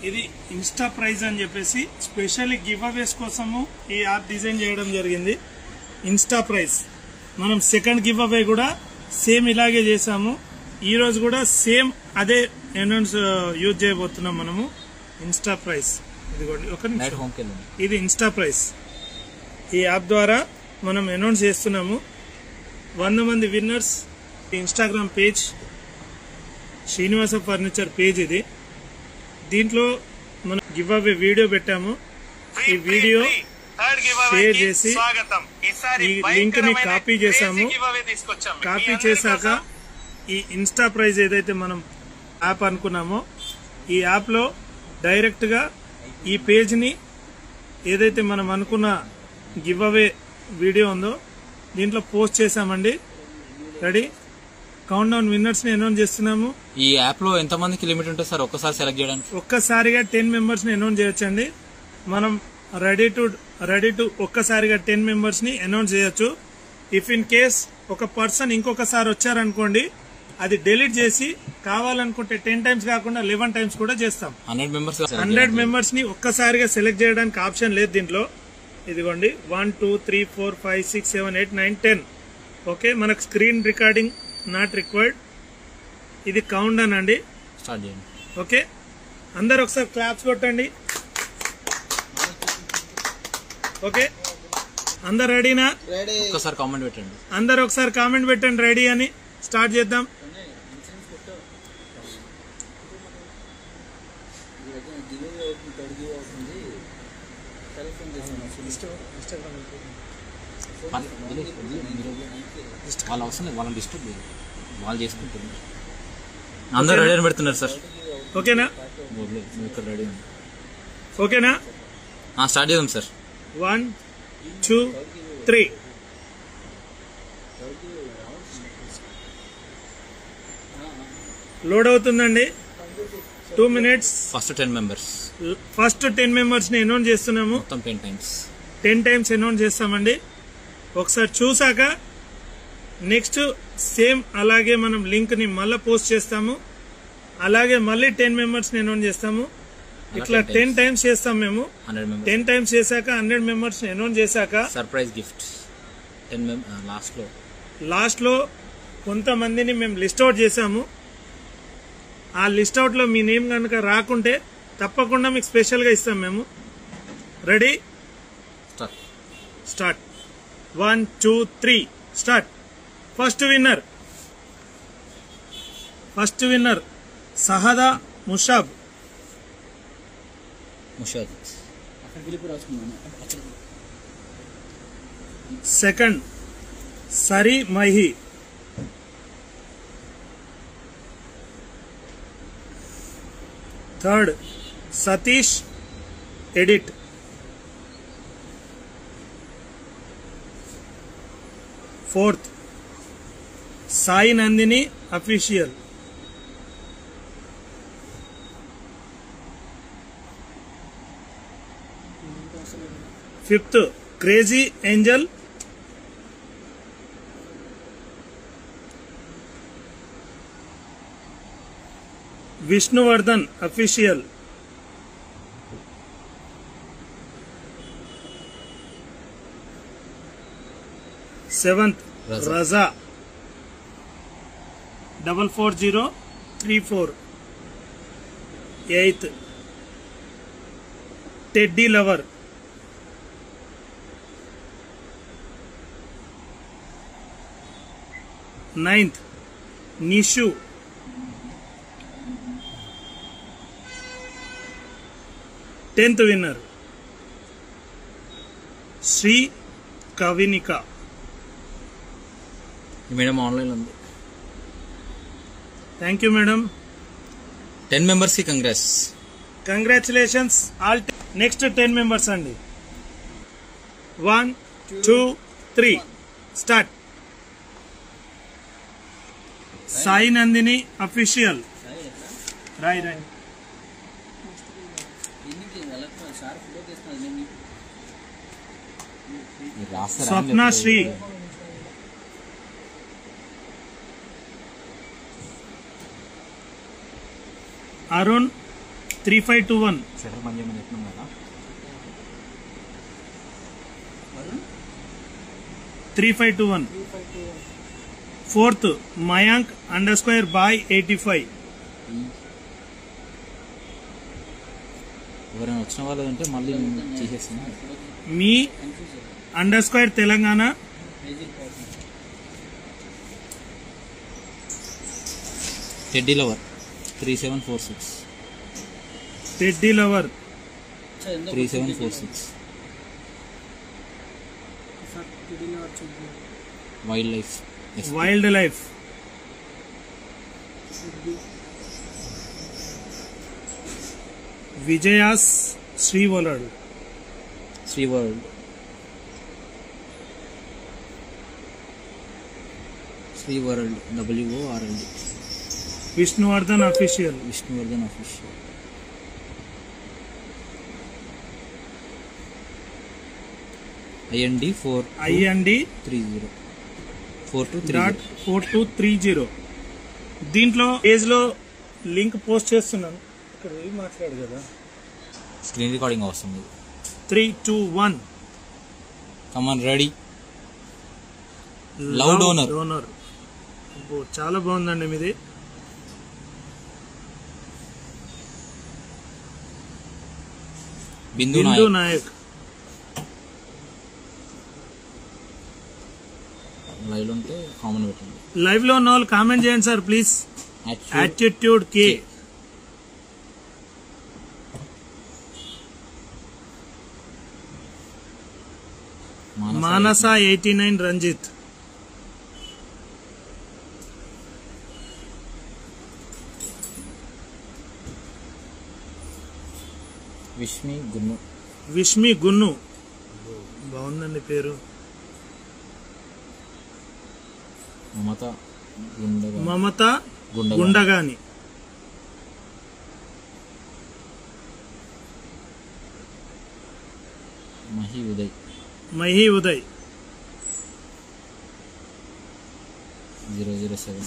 ఇది Insta praise అని చెప్పేసి స్పెషల్లీ గివ్ అవేస్ కోసము ఈ యాప్ డిజైన్ చేయడం జరిగింది. ఇన్స్టా ప్రైజ్ మనం సెకండ్ గివ్ అవే కూడా సేమ్ ఇలాగే చేసాము. ఈ రోజు కూడా సేమ్ అదే అనౌన్స్ యూజ్ చేయబోతున్నాం మనము. ఇన్స్టా ప్రైజ్ ఇదిగోండి, ఒక నిమిషం. ఇది ఇన్స్టా ప్రైజ్. ఈ యాప్ ద్వారా మనం అనౌన్స్ చేస్తున్నాము. 100 మంది winners. Instagram page Srinivasa furniture page ఇది. దీంట్లో మనం గివ్ అవే వీడియో పెట్టాము. ఈ వీడియో షేర్ చేసి ఈ లింక్ ని కాపీ చేసాము. కాపీ చేశాక ఈ ఇన్స్టా ప్రైజ్ ఏదైతే మనం యాప్ అనుకున్నామో ఈ యాప్ లో డైరెక్ట్ గా ఈ పేజ్ ని ఏదైతే మనం అనుకున్న గివ్ అవే వీడియో ఉందో దీంట్లో పోస్ట్ చేసామండి. రెడీ. కౌంట్ డౌన్ విన్నర్స్ ని అనౌన్స్ చేస్తున్నాము. ఈ యాప్ లో ఎంత మందికి లిమిట్ ఉంటుంది సార్ ఒక్కసారి సెలెక్ట్ చేయడానికి? ఒక్కసారిగా 10 మెంబర్స్ ని అనౌన్స్ చేయొచ్చండి. మనం రెడీ టు ఒక్కసారిగా 10 మెంబర్స్ ని అనౌన్స్ చేయొచ్చు. ఇఫ్ ఇన్ కేస్ ఒక పర్సన్ ఇంకొకసారి వచ్చారనుకోండి, అది డిలీట్ చేసి కావాలనుకుంటే 10 టైమ్స్ కాకుండా 11 టైమ్స్ కూడా చేస్తాం. 100 మెంబర్స్ ని ఒక్కసారిగా సెలెక్ట్ చేయడానికి ఆప్షన్ లేదు దీంట్లో. ఇదిగోండి 1 2 3 4 5 6 7 8 9 10. ఓకే, మనకు స్క్రీన్ రికార్డింగ్ నాట్ రిక్వైర్డ్. ఇది కౌంట్ డౌన్ అండి. స్టార్ట్ చేయండి. ఓకే, అందరు ఒకసారి క్లాప్స్ కొట్టండి. ఓకే, అందరు రెడీనా? ఒక్కసారి కామెంట్ పెట్టండి. అందరు ఒకసారి కామెంట్ పెట్టండి రెడీ అని. స్టార్ట్ చేద్దాం. వాళ్ళు అవసరం వాళ్ళని డిస్టర్బ్ చేయాలి, వాళ్ళు చేసుకుంటున్నారు. అందరూ రెడీ అని పెడుతున్నారు సార్. ఓకేనా? రెడీ. ఓకేనా? స్టార్ట్ చేద్దాం సార్. 1 2 3. లోడ్ అవుతుందండి. 2 minutes. First 10 members. First 10 members ని అనౌన్స్ చేస్తున్నాము. మొత్తం 10 టైమ్స్. 10 టైమ్స్ అనౌన్స్ చేస్తామండి. ఒకసారి చూసాక నెక్స్ట్ సేమ్ అలాగే మనం లింక్ ని మళ్ళీ పోస్ట్ చేస్తాము. అలాగే మళ్ళీ 10 మెంబర్స్ ని అనౌన్స్ చేస్తాము. ఇట్లా 10 టైమ్స్ చేస్తాం మేము. 10 టైమ్స్ చేశాక 100 మెంబర్స్ ని అనౌన్స్ చేశాక సర్ప్రైజ్ గిఫ్ట్ లాస్ట్ లో కొంతమందిని మేము లిస్ట్ అవుట్ చేసాము. ఆ లిస్ట్ అవుట్ లో మీ నేమ్ కనుక రాకుంటే తప్పకుండా మీకు స్పెషల్ గా ఇస్తాం మేము. Ready? Start. 1 2 3 start. First winner Sahada Mushab. Second సరి Mahi. Third Satish edit. Fourth Sai Nandini official. Fifth crazy angel. Vishnuvardhan official. Seventh Raza 44034. Eighth teddy lover. Ninth Nishu. 10th winner Sri Kavinika. Madam online ఉంది. Thank you madam. 10 మెంబర్స్ కి కంగ్రాచులేషన్స్ ఆల్. నెక్స్ట్ 10 మెంబర్స్ అండి. 1 2 3 start. Sai Nandini official. Rai Swapna Sri. Arun 3521. Shutter బంద్ చేయమని చెప్పినాం కదా. 3521. Fourth, Mayank_by85. ఎవరైనా వచ్చిన వాళ్ళు అంటే మళ్ళీ చేసేస్తాను. మీ _Telangana. Teddy lover 3746. Teddy lover 3746. Wild life. విజయాస్ శ్రీవరల్డ్. WORLD. విష్ణువర్ధన్ అఫీషియల్. IND 4230. దీంట్లో పేజ్ లో లింక్ పోస్ట్ చేస్తున్నాను. ఇక్కడ మాట్లాడు కదా. స్క్రీన్ రికార్డింగ్ అవసరం. 321. Come on ready. Love donor. చాలా బాగుందండి మీది. బిందు నాయక్. లైవ్ లో ఉంటే కామన్ పెట్టండి. లైవ్ లో ఉన్న వాళ్ళు కామెంట్ చేయండి sir please. Attitude K. Manasa 89 Ranjith. Vishmi Gunnu. బాగుందండి పేరు. Mamata Gundagani. Mahi Uday 007.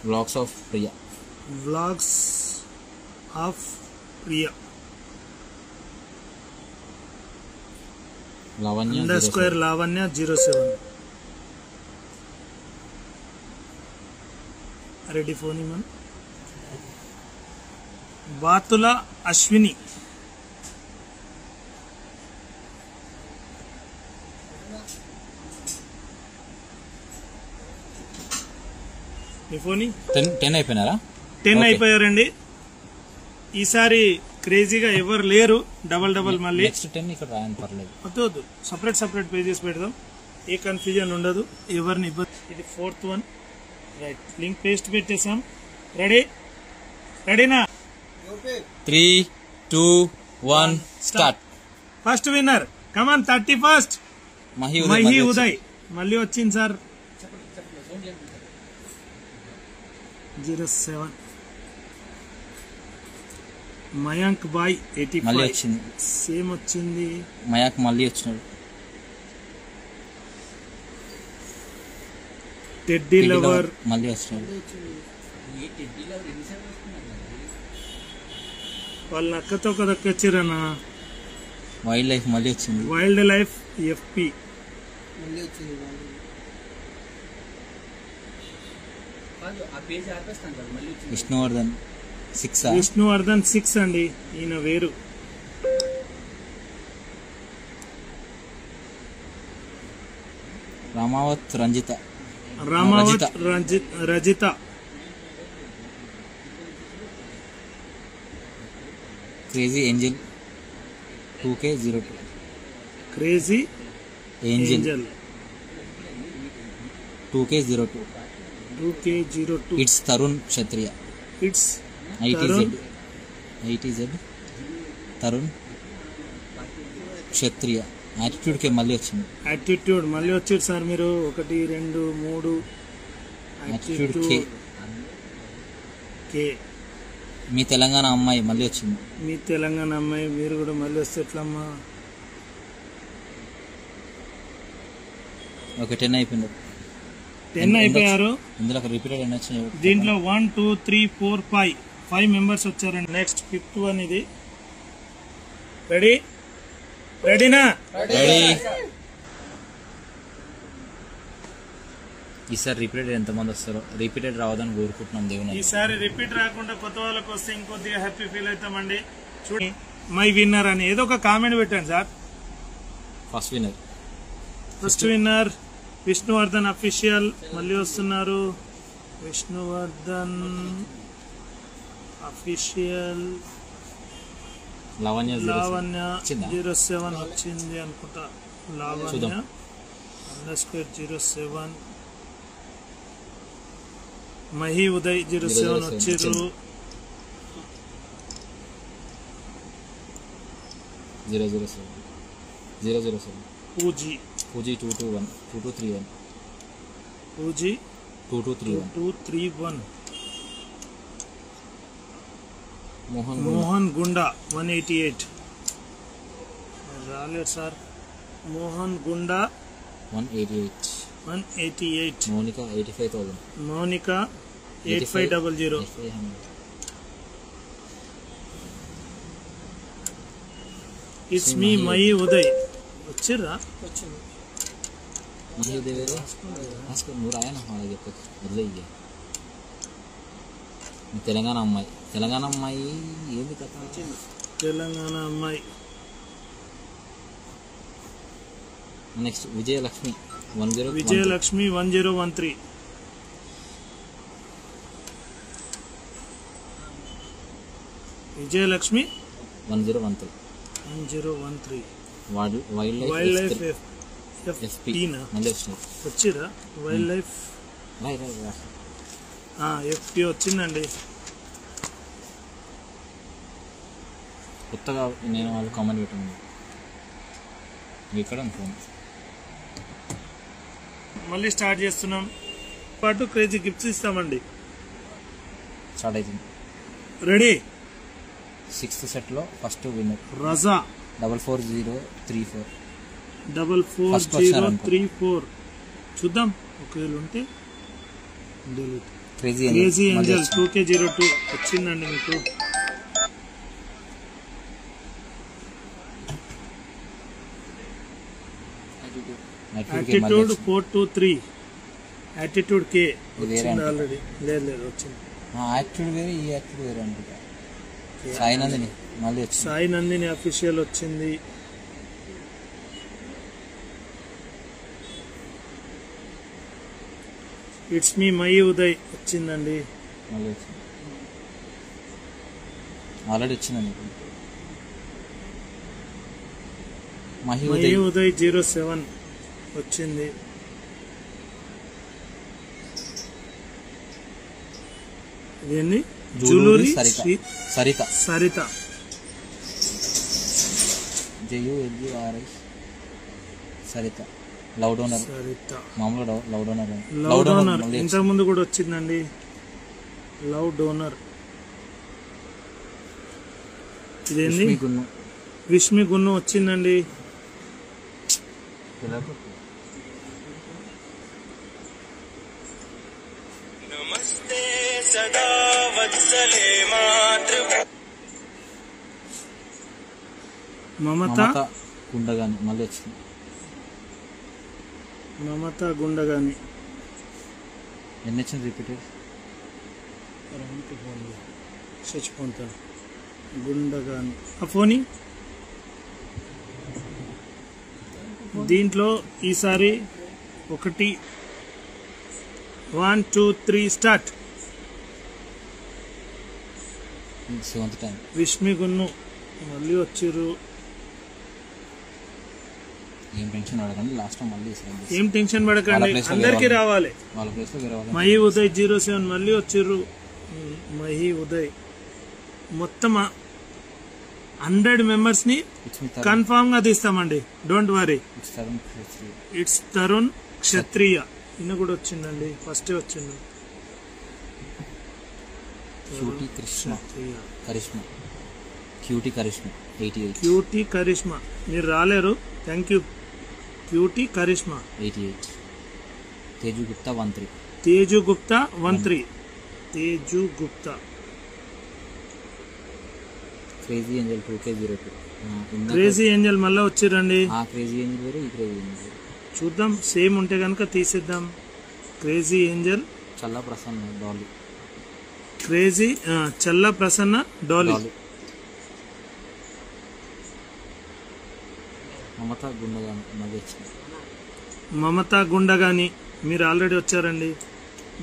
Vlogs of Priya. Lavanya _07. Ready phone ఇమన్. బాతుల అశ్విని. మీ ఫోన్ 10 అయిపోయినారా? 10 అయిపోయారండి. ఈసారి క్రేజీగా ఎవరు లేరు. డబల్ మళ్ళీ నెక్స్ట్ 10 ఇక్కడ రాయని పర్లేదు. వద్దు సపరేట్ పేజెస్ పెడదాం. ఏ కన్ఫ్యూజన్ ఉండదు. ఎవరిని ఇబ్బంది. ఇది 4th one. Right, link paste పెట్టేసాం. రెడీనా? 3, 2, 1 స్టార్ట్. ఫస్ట్ విన్నర్ కమాన్ 31st మహి ఉదయ్. మళ్ళీ వచ్చింది సార్. 07. మయాంక్ బాయ్ 85. సేమ్ వచ్చింది. మయాంక్ మళ్ళీ వచ్చినాడు. టెడ్డీ లవర్ మళ్ళీ వచ్చినాడు. వాళ్ళ అక్కతో ఒక దక్కొచ్చిరన్నా. వైల్డ్ లైఫ్ మళ్ళీ వచ్చింది. Wild life FP. విష్ణువర్ధన్ 6 అండి. ఈయన వేరు. Ramavath Rajitha. Crazy angel 2K02. Crazy angel 2K02. It's Tarun Kshatriya. ITZ Tarun Kshatriya. Attitude K మళ్ళీ వచ్చింది. యాటిట్యూడ్ మళ్ళీ వచ్చాడు సార్ మీరు. 1, 2, 3. యాటిట్యూడ్ కే. మీ తెలంగాణ అమ్మాయి మళ్ళీ వచ్చింది. మీ తెలంగాణ అమ్మాయి మీరు కూడా మళ్ళీ వస్తే ఎట్లమ్మా? ఓకే 10 అయిపోయింది. 10 అయిపోయారు. ఇందులో రిపీటెడ్ ఎన్ని వచ్చినాయి? దీంట్లో 1, 2, 3, 4, 5 5 మెంబర్స్ వచ్చారండి. నెక్స్ట్ 5th వన్ ఇది. రెడీనా? ఈసారి రిపీటెడ్ ఎంతమంది వస్తారో, రిపీటెడ్ రావదని కోరుకుంటున్నాం దేవుని. ఈసారి రిపీట్ రాకుండా కొత్త వాళ్ళకి వస్తే ఇంకొద్దిగా హ్యాపీ ఫీల్ అవుతామండి. చూడండి మై విన్నర్ అని ఏదో ఒక కామెంట్ పెట్టండి sir. First winner Vishnuvardhan official. మళ్ళీ వస్తున్నారు విష్ణువర్ధన్ అఫీషియల్. లావణ్య 07 వచ్చింది అనుకుంటా. లావణ్య _07. మహి ఉదయ్ 07 వచ్చిర్రు. 007 పూజీ 2231 2231 పూజీ 2231 2231. మోహన్ గుండా 188 రాలేదు sir. Mohan Gunda 188. Mounika 85,000. Mounika 8500. It's me Mahi Uday వచ్చిర్రా? మహి ఉదయ్ వేరే నువ్వు రాయన చెప్పచ్చు వదిలే. తెలంగాణ అమ్మాయి ఏంది కథ? తెలంగాణ అమ్మాయి. Next Vijayalakshmi 1013. Vijayalakshmi 1013. Vijayalakshmi 1013. Wild life FP వచ్చిరా? వైల్డ్ లైఫ్ ఎఫ్పి వచ్చిందండి. కొత్తగా నేను వాళ్ళు కామెంట్ పెట్టాను ఇక్కడ అనుకోండి. మళ్ళీ స్టార్ట్ చేస్తున్నాం. పాటు క్రేజీ గిఫ్ట్స్ ఇస్తామండి. స్టార్ట్ అవుతుంది. రెడీ? 6th సెట్లో ఫస్ట్ విన్నర్ రజా 44034. 44034. చూద్దాం ఒకవేళ ఉంటే. క్రేజీ ఏంజల్ 2K02 వచ్చిందండి మీకు. యాటిట్యూడ్ 423. యాటిట్యూడ్ కే వచ్చింది ఆల్రెడీ. లేదు వచ్చింది. యాటిట్యూడ్ వేరే, ఈ యాటిట్యూడ్ వేరే అనుకుంటా. సాయి నందిని మళ్ళీ వచ్చింది. సాయి నందిని అఫీషియల్ వచ్చింది. ఇట్స్ మీ మహి ఉదయ్ వచ్చిందండి. మళ్ళీ వచ్చింది. ఆల్రెడీ వచ్చిందండి. మహి ఉదయ్ 07 వచ్చింది. ఇదేంది? Juluri Saritha JULURI Saritha. Love donor మామూలు లవ్ డోనర్ ఇంతకు ముందు కూడా వచ్చిందండి. Love donor. ఇదేంది? విష్మి గున్ను వచ్చిందండి. మమత గుండగాని మళ్ళీ వచ్చింది. మమత గుండగాని ఎన్ని వచ్చింది రిపీటెడ్? చచ్చిపోతాను. గుండగాని ఆ ఫోని. దీంట్లో ఈసారి 1 1 2 3 స్టార్ట్. 7th టైం విష్మి గున్ను మళ్ళీ వచ్చిర్రు. ఏం టెన్షన్ పడకండి, లాస్ట్ టైం మళ్ళీ ఏం టెన్షన్ పడకండి, అందరికి రావాలి. వాళ్ళ ప్లేస్ లో మహి ఉదయ్ 07 మళ్ళీ వచ్చిర్రు. మహి ఉదయ్ మొత్తం 100 మెంబర్స్ ని కన్ఫామ్ గా తీస్తామండి. Don't worry. It's Tarun Kshatriya. ఈయన కూడా వచ్చిందండి. ఫస్ట్ వచ్చిండు. క్యూటీ కరిష్మా 88. క్యూటీ కరిష్మా మీరు రాలేరు. Thank you. Cutie Karishma 88. Teju Gupta 13. Teju Gupta 13. Teju Gupta crazy angel 2K02. Crazy angel మళ్ళీ వచ్చిరండి. ఆ క్రేజీ ఏంజల్ వేరే, ఈ క్రేజీ ఏంజల్ వేరే. చూద్దాం, సేమ్ ఉంటే కనుక తీసేద్దాం. క్రేజీ ఏంజల్ చల్ల ప్రసన్న డాలీ. క్రేజీ చల్ల ప్రసన్న డాలీ. మమతా గుండగాని మళ్ళీ వచ్చింది. మమతా గుండగాని మీరు ఆల్రెడీ వచ్చారండి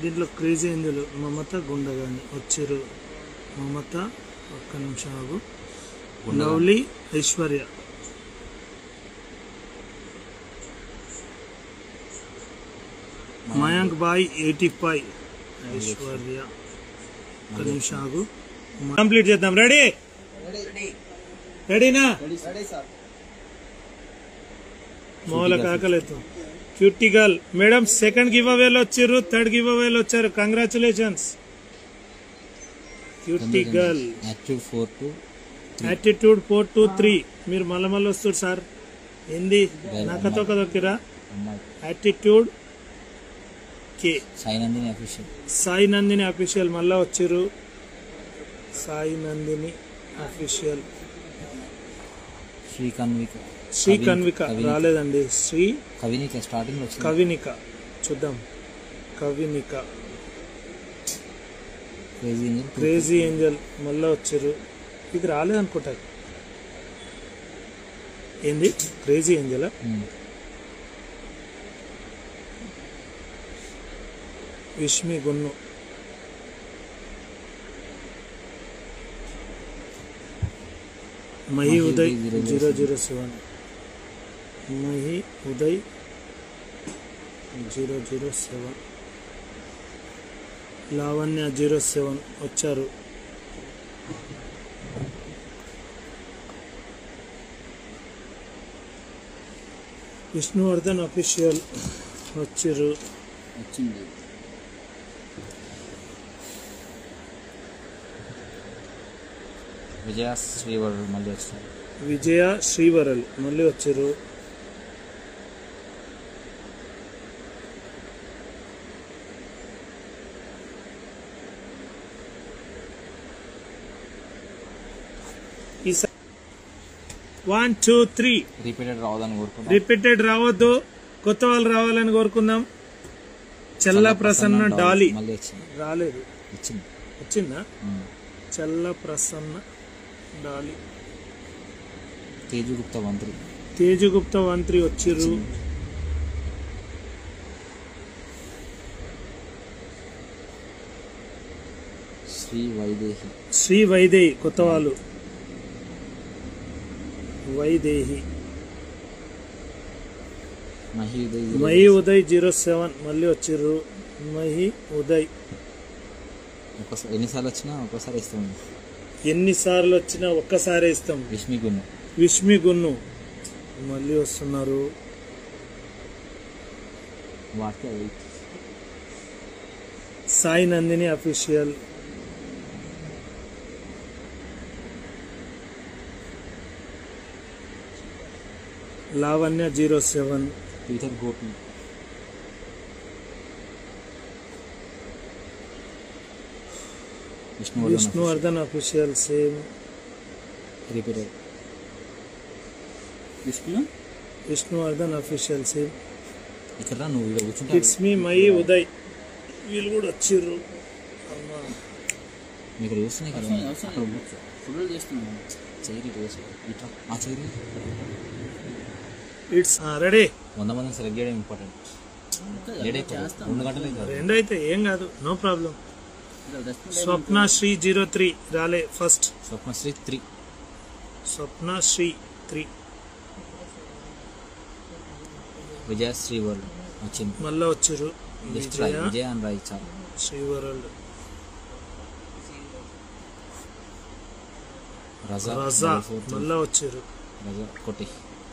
దీంట్లో. క్రేజీ ఏంజల్ మమతా గుండగాని వచ్చారు. మమత ఒక్క నిమిషం ఆగు. లవ్లీ ఐశ్వర్య. మయాంక్ బాయ్ 85. ఐశ్వర్య ఒక్క నిమిషం ఆగు. కంప్లీట్ చేద్దాం. రెడీ రెడీనా? మౌల కాకలేదు. Cutie girl madam second give అవేలో వచ్చారు, థర్డ్ గివ్ అవేలో వచ్చారు. Congratulations cutie girl. యాటిట్యూడ్ 423. మీరు మళ్ళీ వస్తారు సార్. ఏంది నాకతో కదొక్కిరా? Attitude K. Sai Nandini official మళ్ళా వచ్చారు. సాయి నందిని అఫీషియల్. శ్రీ కన్విక రాలేదండి. శ్రీ కవినిక చూద్దాం. కవినిక. క్రేజీ ఏంజల్ మళ్ళా వచ్చారు. ఇది రాలేదనుకుంటా. ఏంది crazy Angel? Wish me గున్ను. Mahi Uday 007. Mahi Uday 007. Lavanya 07 వచ్చారు. విష్ణువర్ధన్ అఫీషియల్ వచ్చారు. వచ్చింది. విజయ శ్రీవరల్ మళ్ళీ వచ్చారు. విజయ శ్రీవరల్ మళ్ళీ వచ్చారు. ఈసారి 1 2 3 రిపీటెడ్ రావద్దు. కొత్త వాళ్ళు రావాలని కోరుకుందాం. చల్ల ప్రసన్న డాలీ రాలేదు. వచ్చిందా? చల్ల ప్రసన్న డాలీ. తేజగుప్త వంత్రి వచ్చిర్రు. శ్రీ వైదేహి కొత్త వాళ్ళు. వైదేహి. మహి ఉదయ్ 07 మళ్ళీ వచ్చిర్రు. మహి ఉదయ్. ఎన్నిసార్లు వచ్చినా ఒక్కసారి ఇస్తాం. ఎన్నిసార్లు వచ్చినా ఒక్కసారి ఇస్తాం. విష్మి గున్ను మళ్ళీ వస్తున్నారు. Sai Nandini official. Lavanya 07. Peter Gopi. Vishnuvardhan official same. Repeated. Vishnuvardhan official same. ఇక్కడ నువ్వు ఇట్స్ మీ మహి ఉదయ్ వీళ్ళు కూడా వచ్చిర్రు. మీకు చూస్తున్నాయి కదా. It's ready. 100 మందిని సెలెక్ట్ చేయడం ఇంపార్టెంట్. 2 గంటలు రెండు అయితే ఏం కాదు, నో ప్రాబ్లం. స్వప్నశ్రీ 03 రాలే. ఫస్ట్ స్వప్నశ్రీ 3. స్వప్నశ్రీ 3. విజయ శ్రీవరల్ వచ్చింది. మళ్ళా వచ్చారు. విజయ అని రాయి చాలు. శ్రీవరల్. రజా మళ్ళా వచ్చారు. రజా కొట్టి.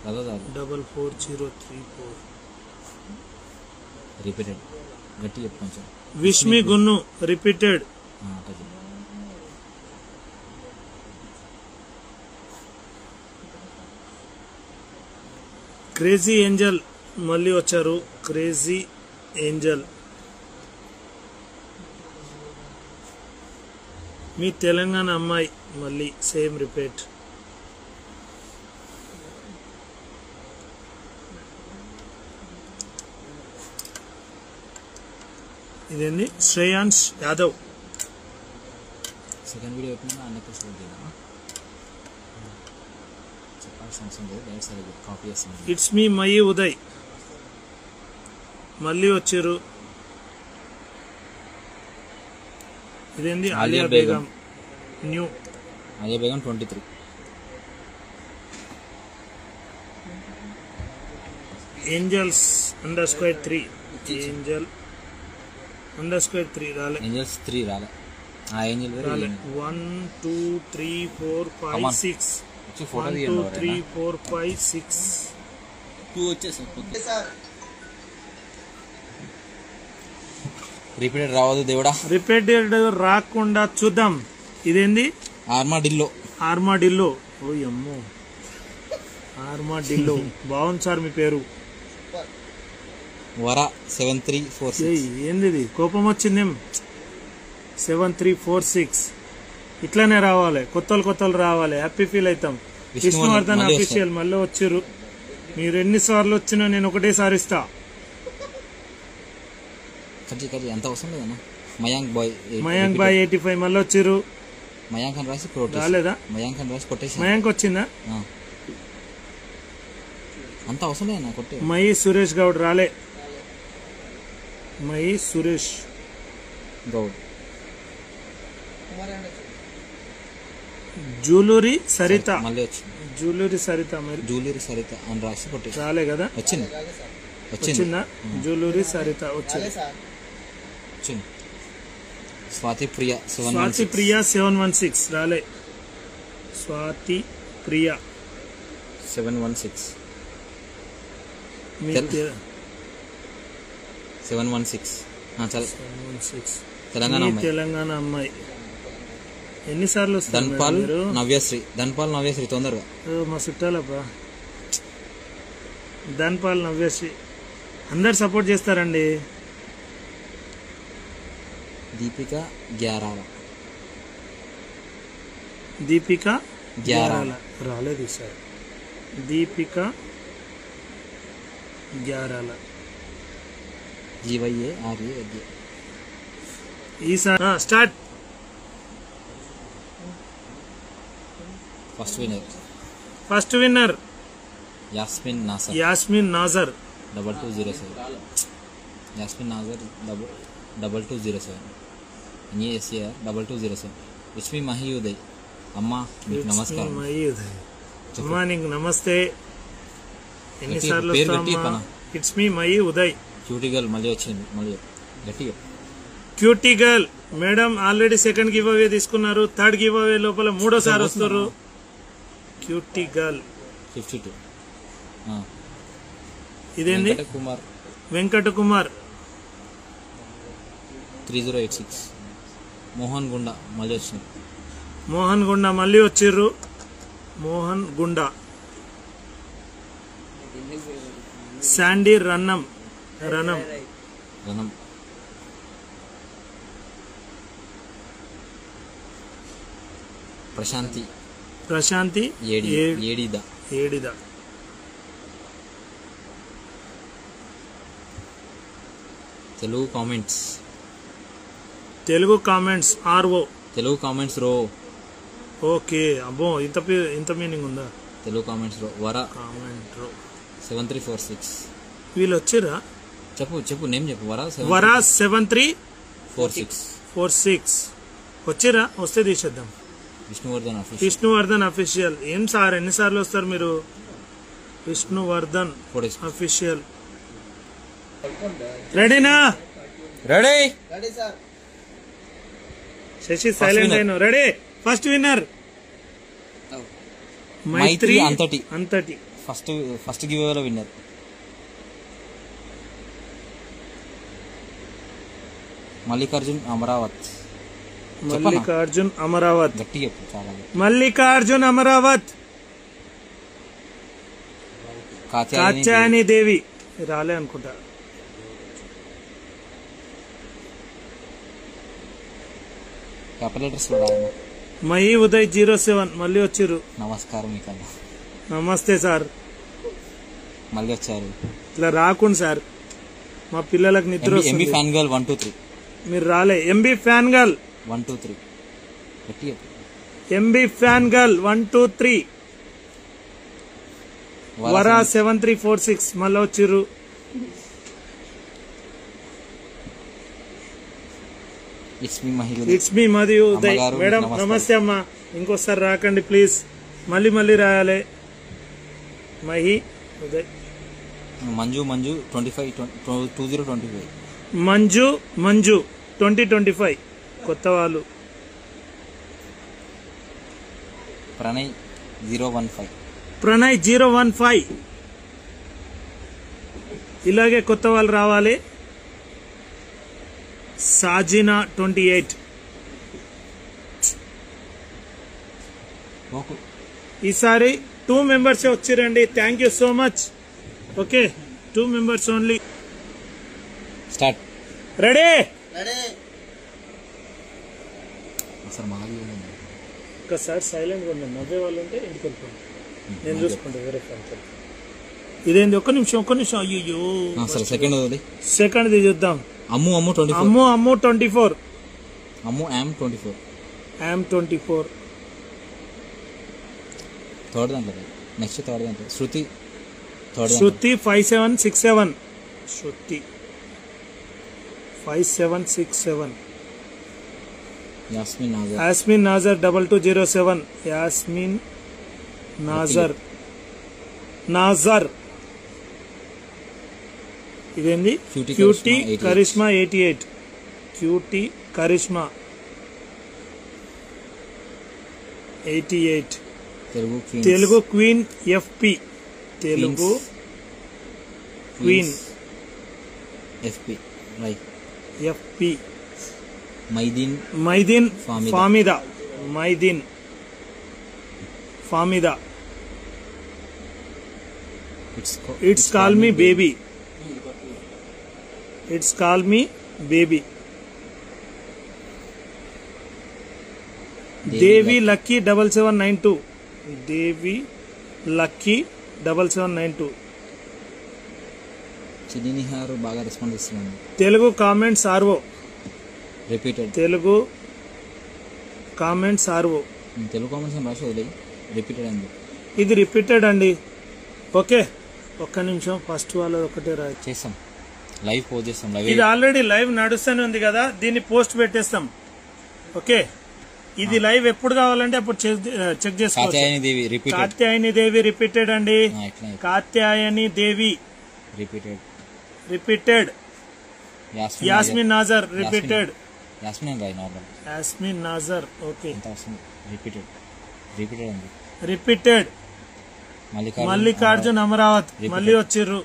రజా 44034. రిపీటెడ్. గట్టి చెప్పు కొంచెం. Wish me గున్ను repeated. క్రేజీ ఏంజల్ మళ్ళీ వచ్చారు. Crazy Angel. మీ తెలంగాణ అమ్మాయి మళ్ళీ సేమ్ రిపీట్. ఇదేంది శ్రేయాన్స్ యాదవ్. సెకండ్ వీడియో పెట్టినా అన్నకు షూట్ చేద్దామా చెప్పాల్సిన అవసరం లేదు, డైరెక్ట్ సరే కాపీ చేస్తాను. ఇట్స్ మీ మయి ఉదయ్ మళ్ళీ వచ్చారు. ఇదేంది Alia Begum new. Alia Begum 23. Angels _3 Angel _3 రాలే. ఏంజల్స్ 3 రాలే. ఆ ఏంజల్ రాలే. 1 2 3 4 5 6 ఫోటో 1 2 3 4 5 6 2 వచ్చేసాయి. రిపీటెడ్ రావద్దు దేవుడా. రిపీటెడ్ రాకుండా చూద్దాం. ఇదేంది ఆర్మాడిల్లో. ఓ అమ్మో ఆర్మాడిల్లో బాగుంది సార్ మీ పేరు. వరా 7346. ఏంది ఇది కోపం వచ్చిందేం. 7346 ఇట్లానే రావాలి, కొత్తలు రావాలి, హ్యాపీ ఫీల్ అవుతాం. విష్ణువర్ధన్ అఫీషియల్ మళ్ళీ వచ్చారు. మీరు ఎన్నిసార్లు వచ్చినా నేను ఒకటేసారి ఇస్తా. అంత అవసరం లేదన్నా. మయాంక్ బాయ్ 85 మళ్ళీ వచ్చారు. మయాంక్ అని రాసి రాలేదా? మయాంక్ అని రాసి కొట్టేసి. మయాంక్ వచ్చిందా? అంత అవసరం లేదన్నా కొట్టే. మయి సురేష్ గౌడ్ రాలే. మయి సురేష్ గౌడ్. జూలూరి సరిత మళ్ళీ వచ్చింది. జూలూరి సరిత అని రాసి కొట్టేసి. రాలే కదా? వచ్చిందా? జూలూరి సరిత వచ్చింది. స్వాతి ప్రియ 716 రాలే. స్వాతి ప్రియ 716 తెలంగాణ అమ్మాయి. ఎన్నిసార్లు వస్తారు? ధన్పాల్ నవ్యశ్రీ తొందరగా. మా చుట్టాలబ్బా. ధన్పాల్ నవ్యశ్రీ అందరు సపోర్ట్ చేస్తారండి. దీపిక గ్యారాల రాలేదు సార్. దీపిక గ్యారాల GYARA. ఈసారి start. First winner Yasmin Nasar 2207. Yasmin Nasar 2207. NASAR 2207. It's me Mahi Uday. అమ్మా మీకు నమస్కారం. అమ్మా నీకు నమస్తే. ఎన్నిసార్లు it's me Mahi Uday. Cutie girl మళ్ళీ వచ్చింది. మళ్ళీ గట్టిగా cutie girl madam already second give away తీసుకున్నారు. థర్డ్ గివ్ అవే లోపల మూడోసారి వస్తారు. Cutie girl 52. ఇదేంది? వెంకట కుమార్ 3086. మోహన్ గుండా మళ్ళీ వచ్చింది. మోహన్ గుండా మళ్ళీ వచ్చిర్రు. మోహన్ గుండా. శాండీ రనం Prashanthi Edida. Telugu comments RO. Telugu comments RO. Okay అబ్బో ఇంత మీనింగ్ ఉందా? తెలుగు కామెంట్స్ రో. వరా కామెంట్ రో 7346. వీళ్ళు వచ్చిరా? చెప్పు నేమ్ చెప్పు. వరా 7346 వచ్చిరా? వస్తే తీసేద్దాం. విష్ణువర్ధన్ అఫీషియల్. ఏం సార్ ఎన్నిసార్లు వస్తారు మీరు? విష్ణువర్ధన్ అఫీషియల్. రెడీనా? Ready sir. శశి సైలెంట్ అయిన. Ready. First winner Maitri Anthati. First give away winner. Mallikarjun Amaravath. గట్టి చెప్పు. చాలా మల్లికార్జున్ అమరావత్. కాచాని దేవి రాలే అనుకుంటా. క్యాపిటల్ లెటర్స్ లో రాయను. మహి ఉదయ్ 07 మళ్ళీ వచ్చిర్రు. నమస్కారం మీకన్నా. నమస్తే సార్. మళ్ళీ వచ్చారు. ఇట్లా రాకుండా సార్, మా పిల్లలకు నిద్ర ఎంబీ వస్తుంది. Fan girl 1 2 3. మీరు రాలే. ఎంబీ ఫ్యాన్ గర్ల్ 1 2 3 గట్టి. MB fan girl 1 2 3. వరా 7346 మళ్ళీ వచ్చిర్రు. It's me Madhu Uday. Madam నమస్తే అమ్మా, ఇంకోసారి రాకండి ప్లీజ్, మళ్ళీ మళ్ళీ రాయాలి. మహి ఉదయ్. మంజు 25 2025. మంజు 2025 కొత్త వాళ్ళు. ప్రణయ్ 015. ప్రణయ్ 015. ఇలాగే కొత్త వాళ్ళు రావాలి. సాజినా 28. ఈసారి 2 మెంబర్స్ వచ్చిరండి. Thank you so much. Okay, 2 members only. Start. Ready. ఒకసారి సైలెంట్ గా ఉండండి. నవ్వే వాళ్ళు ఉంటే ఇంటికి వెళ్ళిపోండి, నేను చూసుకుంటా వేరే ఫ్రెండ్స్. ఇదేంది? ఒక్క నిమిషం. అయ్యో సెకండ్ చూద్దాం. అమ్ము 24. అమ్ము 24. అమ్ము am 24. థర్డ్ దాంట్లో. నెక్స్ట్ థర్డ్ దాంట్లో శృతి 5767. శృతి 5767. యాస్మిన్ నాజర్ 2207. యాస్మిన్ నాజర్. ఇదేంది? Cutie Karishma 88. Cutie Karishma 88. Telugu queen FP. Telugu queen FP. Mydeen Famida. It's call me baby. Devi lucky 7792. Devi lucky 7792. చిన్నిహారు బాగా రెస్పాండ్ ఇస్తున్నాను. Telugu comments RO. Repeated. Telugu comments RO. Telugu comments రాసి వదిలేయి. రిపీటెడ్ అండి. ఇది రిపీటెడ్ అండి. ఓకే, ఒక్క నిమిషం. ఫస్ట్ వాళ్ళు ఒకటే రాయి చేస్తాం. లైవ్ పోస్ట్ చేస్తాం. ఇది ఆల్రెడీ లైవ్ నడుస్తూనే ఉంది కదా, దీన్ని పోస్ట్ పెట్టేస్తాం. ఓకే, ఇది లైవ్ ఎప్పుడు కావాలంటే అప్పుడు చెక్ చేసుకోవచ్చు. కాత్యాయని దేవి రిపీటెడ్ అండి. Katyayani Devi repeated. Yasmin Nazar repeated. Yasmin Nazar. Okay, repeated. Mallikarjun Amaravath మళ్ళీ వచ్చిర్రు.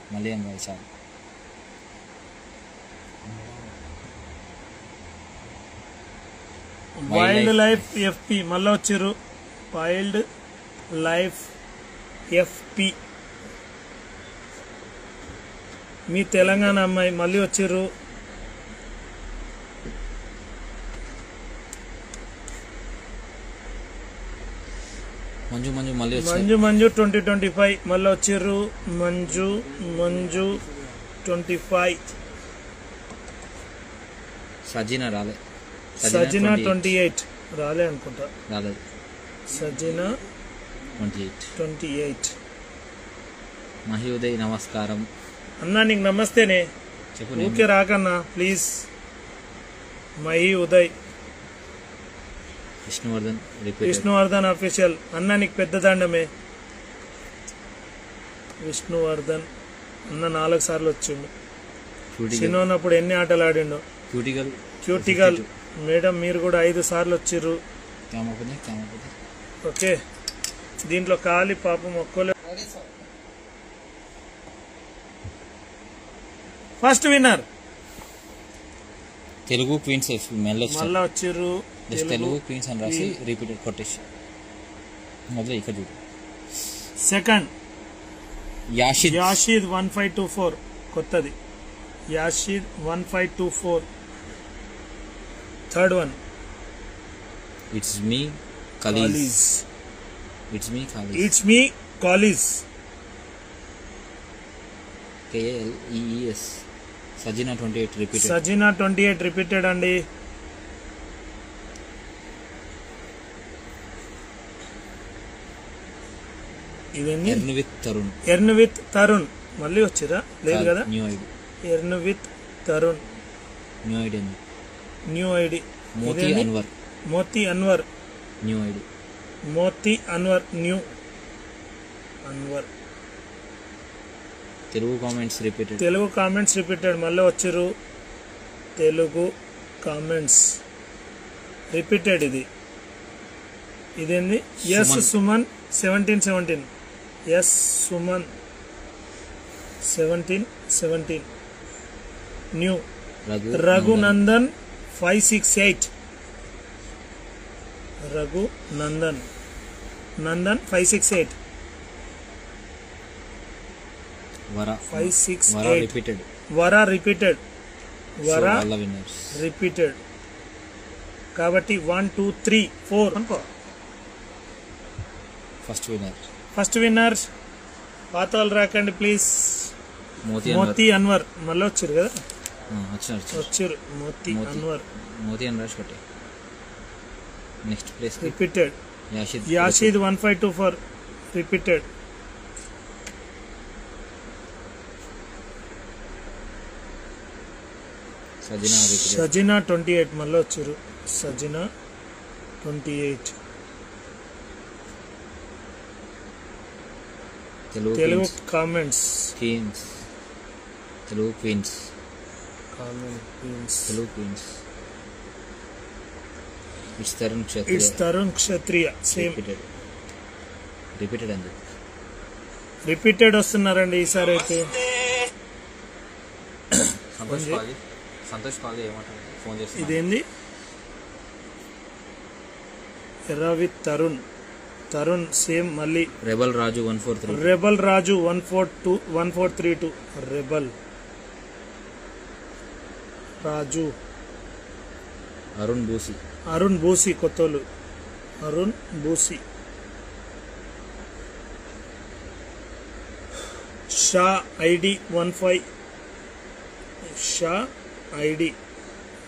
వైల్డ్ లైఫ్ ఎఫ్పి మళ్ళీ వచ్చిర్రు. Wild life FP. మీ తెలంగాణ అమ్మాయి మళ్ళీ వచ్చిర్రు. మంజు 2025 మళ్ళీ వచ్చిర్రు. మంజు 25. సజీనా 28 రాలే అనుకుంటా. సజీనా 28. మహి ఉదయ్ నమస్కారం. అన్నా నీకు నమస్తేనే. ఊకే రాకన్నా ప్లీజ్. మహి ఉదయ్. విష్ణువర్ధన్ అఫీషియల్. అన్న నీకు పెద్ద దండమే. విష్ణువర్ధన్ అన్న 4 సార్లు వచ్చిండు. చిన్నప్పుడు ఎన్ని ఆటలు ఆడిండు. క్యూటిగల్ మేడం మీరు కూడా 5 సార్లు వచ్చిర్రు. ఓకే, దీంట్లో ఖాళీ పాపం ఒక్కలే. ఫస్ట్ విన్నర్ తెలుగు క్వీన్స్ మళ్ళీ వచ్చిర్రు. తెలుగు క్వీన్స్ అని రాసి రిపీటెడ్ కొట్టేసి మొదలు ఇక్కడ చూడు. సెకండ్ యాషిద్ 1524 కొత్తది. Yashid 1524. Third one it's me Kalees. It's me Kalees. It's me Kalees. KALEES. Sajina 28 repeated. Sajina 28 repeated అండి. ఇవన్నీ earn with Tarun. Earn with Tarun మళ్ళీ వచ్చిరా లేదు కదా. New ID. Earn with Tarun. New ID. New ID. Moti Anwar. Moti Anwar. New ID. Moti Anwar. New Anwar. Telugu comments repeated. Telugu comments repeated మళ్ళీ వచ్చిర్రు. Telugu comments repeated. ఇదేంది S Suman 1717. Yes Suman 1717. New Raghunandan 568. Raghunandan 568. వరా 568. Repeated. వరా repeated. వరా winners repeated. కాబట్టి 1 2 3 4 అనుకో. ఫస్ట్ విన్నర్ పాత వాళ్ళు రాకండి ప్లీజ్. మోతీ అన్వర్ మళ్ళీ వచ్చారు కదా. వచ్చారు మోతీ అన్వర్. మోతీ అన్వర్ కొట్టే. Next place repeated. Yashid 1524 repeated. Sajina 28 మళ్ళీ వచ్చారు. Sajina 28. Telugu comments. Telugu queens. Telugu queens. It's Tarun Kshatriya. Same repeated అండి. రిపీటెడ్ వస్తున్నారండి ఈసారి అయితే. సంతోష్ పాలి ఏమంటారు ఫోన్ చేసి. ఇదేంది ఎర్ర విత్ తరుణ్. తరుణ్ సేమ్ మళ్ళీ. రెబల్ రాజు 143. రెబల్ రాజు 1432. రెబల్ రాజు. అరుణ్ బూసి కొత్తోళ్ళు. అరుణ్ బూసి. షా ఐడి 15. షా ఐడి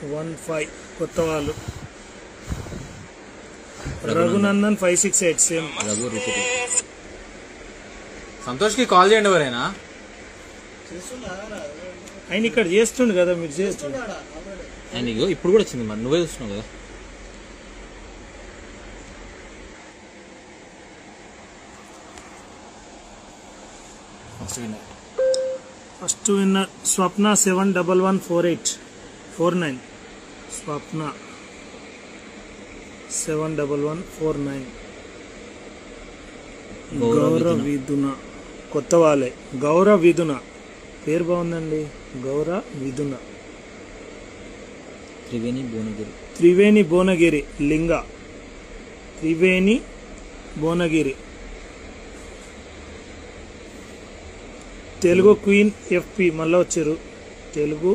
15 కొత్త వాళ్ళు. రఘునందన్ 568 సేమ్. రఘు రిపీటెడ్. సంతోష్ కి కాల్ చేయండి ఎవరైనా. ఆయన ఇక్కడ చేస్తుండు కదా మీరు చేస్తుండు. ఆయన ఇప్పుడు కూడా వచ్చింది మరి నువ్వే చూస్తున్నావు కదా. ఫస్ట్ విన్నర్ స్వప్న 7114849. స్వప్న 71149. గౌరవ్ విధున కొత్త వాళ్ళే. గౌరవ్ విధున పేరు బాగుందండి. గౌరవ్ విధున. త్రివేణి భువనగిరి. లింగ త్రివేణి భువనగిరి. తెలుగు క్వీన్ FP మళ్ళీ వచ్చారు. Telugu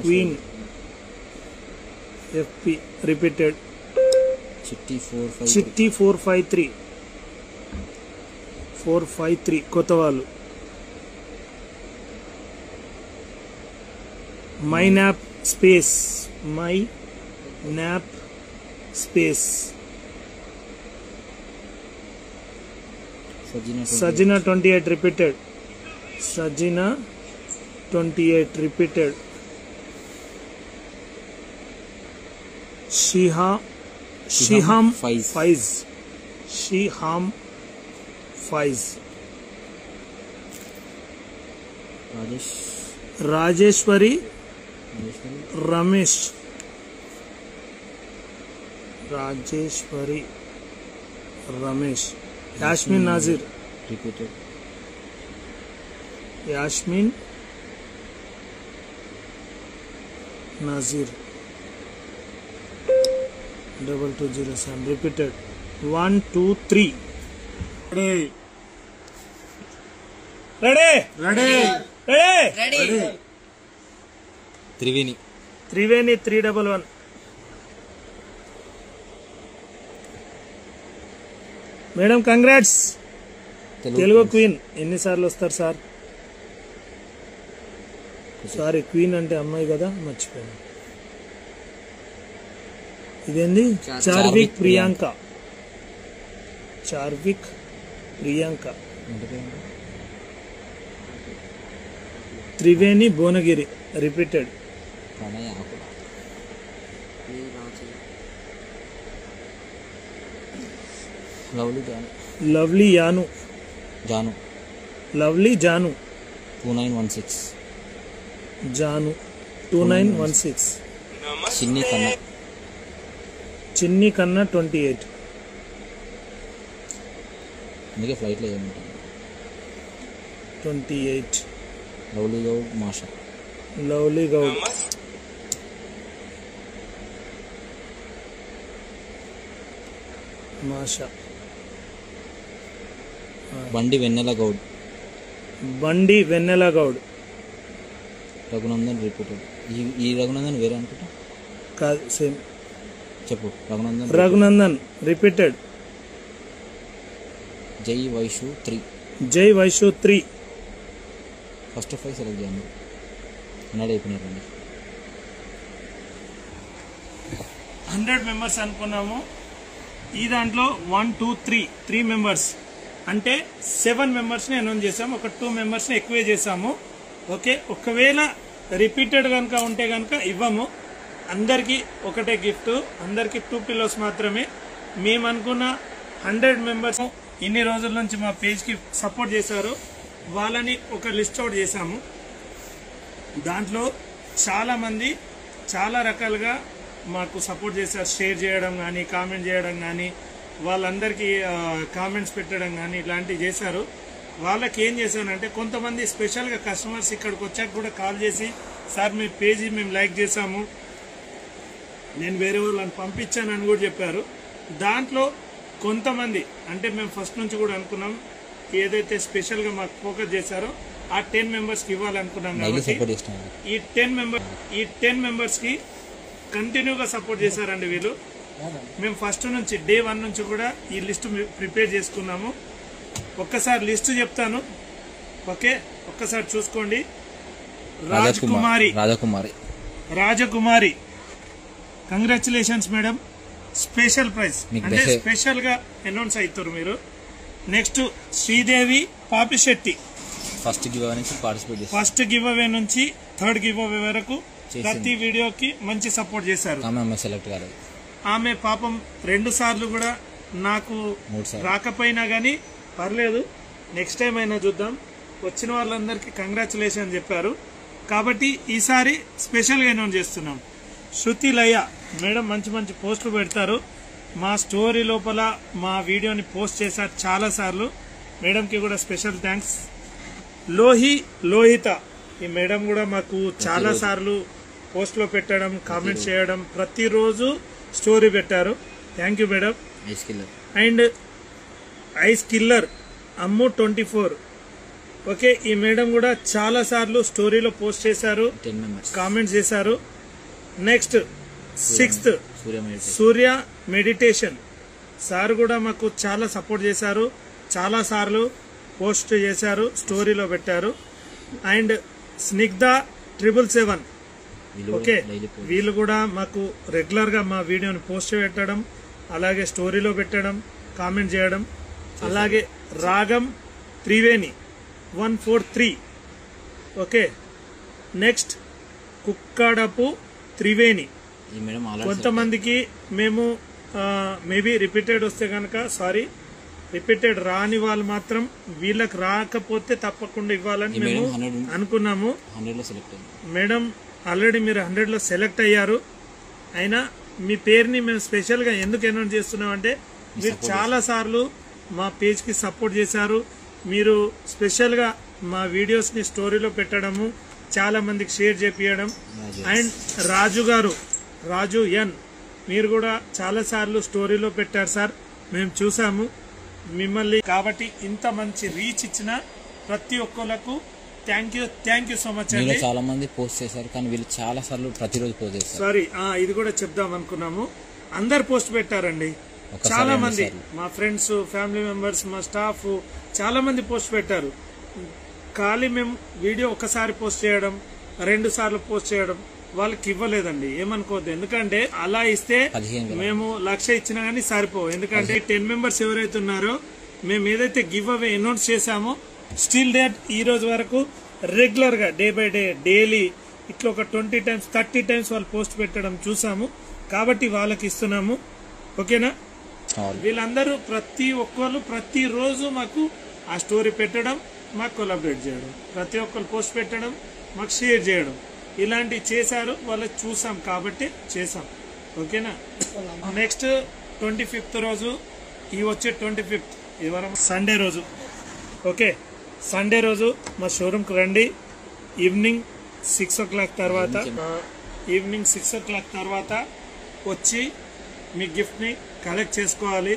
queen FP repeated. Chitti 453 కొత్త వాళ్ళు. My nap space. Sajina 28 repeated. Sajina 28 repeated. Shiham Faiz. Rajeshwari Ramesh. Yasmin Nazeer repeated. Yasmin Nazeer 2207 repeated. 1 2 3. Ready. Triveni 311. Madam congrats. Telugu queen ఎన్నిసార్లు వస్తారు సార్? సారీ క్వీన్ అంటే అమ్మాయి కదా, మర్చిపోయాను. ఇదేంది? చార్విక్ ప్రియాంక. చార్విక్ ప్రియాంక. త్రివేణి భువనగిరి రిపీటెడ్. లవ్లీ యాను. లవ్లీ జాను. 2916. జాను 2916. చిన్ని కన్నా 28. అందుకే ఫ్లైట్లో ఏమంటాను. 28. లవ్లీ గౌడ్ మాషా. లవ్లీ గౌడ్. మాషా. బండి వెన్నెల గౌడ్. బండి వెన్నెల గౌడ్. రఘునందన్ రిపీటెడ్. ఈ రఘునందన్ వేరే అనుకుంటా. కాదు, సేమ్ చెప్పు. రఘునందన్ రిపీటెడ్. జై వైషు 3. జై వైషు 3. ఫస్ట్ 5 సెలెక్ట్ చేయండి. 100 అయిపోయినారండి. 100 మెంబర్స్ అనుకున్నాము. ఈ దాంట్లో 1 2 3 మెంబర్స్ అంటే 7 మెంబర్స్ని అనౌన్స్ చేసాము. ఒక 2 మెంబర్స్ని ఎక్కువే చేసాము. ఓకే, ఒకవేళ రిపీటెడ్ కనుక ఉంటే కనుక ఇవ్వము. అందరికీ ఒకటే గిఫ్ట్. అందరికీ 2 పిల్లోస్ మాత్రమే. మేము అనుకున్న 100 మెంబర్స్ ఇన్ని రోజుల నుంచి మా పేజ్కి సపోర్ట్ చేశారు. వాళ్ళని ఒక లిస్ట్ అవుట్ చేశాము. దాంట్లో చాలామంది చాలా రకాలుగా మాకు సపోర్ట్ చేశారు. షేర్ చేయడం కానీ, కామెంట్ చేయడం కానీ, వాళ్ళందరికీ కామెంట్స్ పెట్టడం కానీ ఇలాంటివి చేశారు. వాళ్ళకి ఏం చేశానంటే, కొంతమంది స్పెషల్గా కస్టమర్స్ ఇక్కడికి వచ్చాక కూడా కాల్ చేసి, సార్ మీ పేజీ మేము లైక్ చేశాము, నేను వేరే వాళ్ళని పంపించానని కూడా చెప్పారు. దాంట్లో కొంతమంది అంటే మేము ఫస్ట్ నుంచి కూడా అనుకున్నాం, ఏదైతే స్పెషల్గా మాకు ఫోకస్ చేశారో ఆ 10 మెంబర్స్కి ఇవ్వాలనుకున్నాం. కాబట్టి ఈ 10 మెంబర్స్కి కంటిన్యూగా సపోర్ట్ చేశారండి వీళ్ళు. మేము ఫస్ట్ నుంచి డే 1 నుంచి కూడా ఈ లిస్ట్ ప్రిపేర్ చేసుకున్నాము. ఒక్కసారి లిస్ట్ చెప్తాను, ఓకే? ఒక్కసారి చూసుకోండి. రాజకుమారి కంగ్రాచులేషన్స్ మేడం. స్పెషల్ ప్రైజ్ అంటే స్పెషల్ గా అనౌన్స్ అవుతారు మీరు. Next Sridevi Papisetti. First give అవే నుంచి పార్టిసిపేట్ చేశారు. ఫస్ట్ గివ్ అవే నుంచి 3rd గివ్ అవే వరకు ప్రతి వీడియోకి మంచి సపోర్ట్ చేశారు. సెలెక్ట్ కాలేదు ఆమె. పాపం 2 సార్లు కూడా నాకు రాకపోయినా గానీ పర్లేదు, నెక్స్ట్ టైం అయినా చూద్దాం. వచ్చిన వాళ్ళందరికీ కంగ్రాచులేషన్ చెప్పారు. కాబట్టి ఈసారి స్పెషల్గా అనౌన్స్ చేస్తున్నాం. శృతి లయ మేడం మంచి మంచి పోస్టులు పెడతారు. మా స్టోరీ లోపల మా వీడియోని పోస్ట్ చేశారు చాలా సార్లు. మేడంకి కూడా స్పెషల్ థ్యాంక్స్. లోహిత ఈ మేడం కూడా మాకు చాలా సార్లు పోస్ట్లో పెట్టడం, కామెంట్స్ చేయడం, ప్రతిరోజు స్టోరీ పెట్టారు. Thank you madam. And ice killer Ammu 24. Okay, ఈ మేడం కూడా చాలా సార్లు స్టోరీలో పోస్ట్ చేశారు, కామెంట్స్ చేశారు. నెక్స్ట్ 6th సూర్య మెడిటేషన్ సార్ కూడా మాకు చాలా సపోర్ట్ చేశారు, చాలా సార్లు పోస్ట్ చేశారు, స్టోరీలో పెట్టారు. అండ్ స్నిగ్ధ 777. ఓకే, వీళ్ళు కూడా మాకు రెగ్యులర్ గా మా వీడియోని పోస్ట్ పెట్టడం, అలాగే స్టోరీలో పెట్టడం, కామెంట్ చేయడం. అలాగే రాగం త్రివేణి 143. Okay, next Kukkadapu Triveni. కొంతమందికి మేము మేబీ రిపీటెడ్ వస్తే కనుక సారీ, రిపీటెడ్ రాని వాళ్ళు మాత్రం వీళ్ళకి రాకపోతే తప్పకుండా ఇవ్వాలని మేము అనుకున్నాము. మేడం ఆల్రెడీ మీరు 100లో సెలెక్ట్ అయ్యారు. అయినా మీ పేరుని మేము స్పెషల్గా ఎందుకు అనౌన్స్ చేస్తున్నాం అంటే, మీరు చాలా సార్లు మా పేజ్కి సపోర్ట్ చేశారు. మీరు స్పెషల్గా మా వీడియోస్ని స్టోరీలో పెట్టడము, చాలా మందికి షేర్ చేపియడం. అండ్ రాజు ఎన్ మీరు కూడా చాలా సార్లు స్టోరీలో పెట్టారు సార్, మేము చూసాము మిమ్మల్ని. కాబట్టి ఇంత మంచి రీచ్ ఇచ్చిన ప్రతి ఒక్కళ్ళకు థ్యాంక్ యూ సో మచ్ అండి. చాలా మంది పోస్ట్ చేశారు, కానీ వీళ్ళు చాలా సార్లు ప్రతిరోజు పోస్ట్ చేస్తారు. సారీ, ఇది కూడా చెప్దాం అనుకున్నాము. అందరు పోస్ట్ పెట్టారండి. చాలా మంది మా ఫ్రెండ్స్, ఫ్యామిలీ మెంబర్స్, మా స్టాఫ్ చాలా మంది పోస్ట్ పెట్టారు. ఖాళీ మేము వీడియో ఒకసారి పోస్ట్ చేయడం, 2 సార్లు పోస్ట్ చేయడం వాళ్ళకి ఇవ్వలేదండి, ఏమనుకోవద్దు. ఎందుకంటే అలా ఇస్తే మేము 1,00,000 ఇచ్చినా గానీ సరిపోవు. ఎందుకంటే 10 మెంబర్స్ ఎవరైతే ఉన్నారో మేము ఏదైతే గివ్ అవే అనౌన్స్ చేశామో స్టిల్ డేట్ ఈ రోజు వరకు రెగ్యులర్ గా డే బై డే డైలీ ఇట్లా ఒక 20 times 30 times వాళ్ళు పోస్ట్ పెట్టడం చూసాము. కాబట్టి వాళ్ళకి ఇస్తున్నాము. ఓకేనా? వీళ్ళందరూ ప్రతి ఒక్కరు ప్రతిరోజు మాకు ఆ స్టోరీ పెట్టడం, మాకు కొలాబరేట్ చేయడం, ప్రతి ఒక్కరు పోస్ట్ పెట్టడం, మాకు షేర్ చేయడం, ఇలాంటివి చేశారు. వాళ్ళు చూసాం కాబట్టి చేసాం. ఓకేనా? నెక్స్ట్ 25th రోజు, ఈ వచ్చే 25th సండే రోజు. ఓకే, సండే రోజు మా షోరూమ్కి రండి. ఈవినింగ్ 6 o'clock తర్వాత వచ్చి మీ గిఫ్ట్ని కలెక్ట్ చేసుకోవాలి.